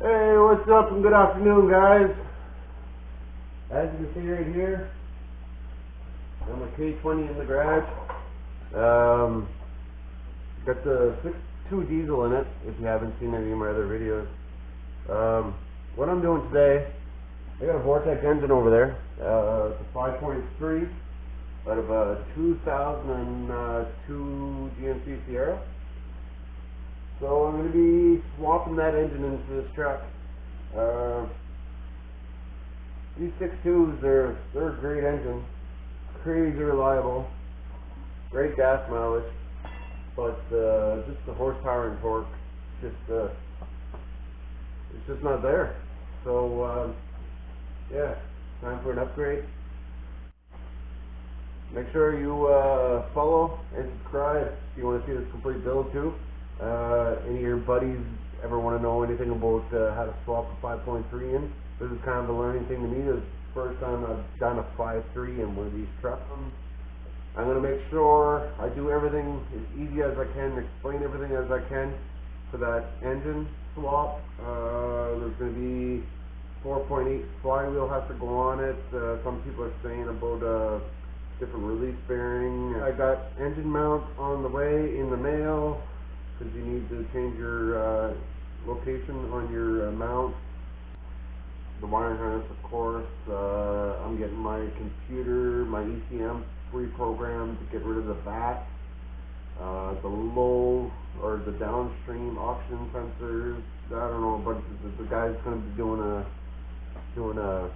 Hey, what's up and good afternoon, guys. As you can see right here, I'm a K20 in the garage. Got the 6.2 diesel in it, if you haven't seen any of my other videos. What I'm doing today, I got a Vortex engine over there. It's a 5.3 out of a 2002 GMC Sierra. So I'm going to be swapping that engine into this truck. These 6.2s, they're a great engine, crazy reliable, great gas mileage, but just the horsepower and torque, it's just not there. So yeah, time for an upgrade. Make sure you follow and subscribe if you want to see this complete build too. Any of your buddies ever want to know anything about how to swap a 5.3 in? This is kind of a learning thing to me. This is the first time I've done a 5.3 in one of these trucks. I'm going to make sure I do everything as easy as I can, explain everything as I can for that engine swap. There's going to be 4.8 flywheel has to go on it. Some people are saying about different release bearing. I got engine mount on the way in the mail, because you need to change your location on your mount. The wiring harness, of course. I'm getting my computer, my ECM pre-programmed to get rid of the VAT, the low or the downstream oxygen sensors. I don't know, but the guy's going to be doing a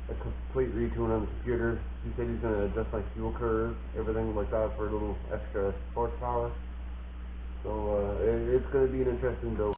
complete retune on the computer. He said he's going to adjust my fuel curve, everything like that for a little extra horsepower. So it's going to be an interesting build.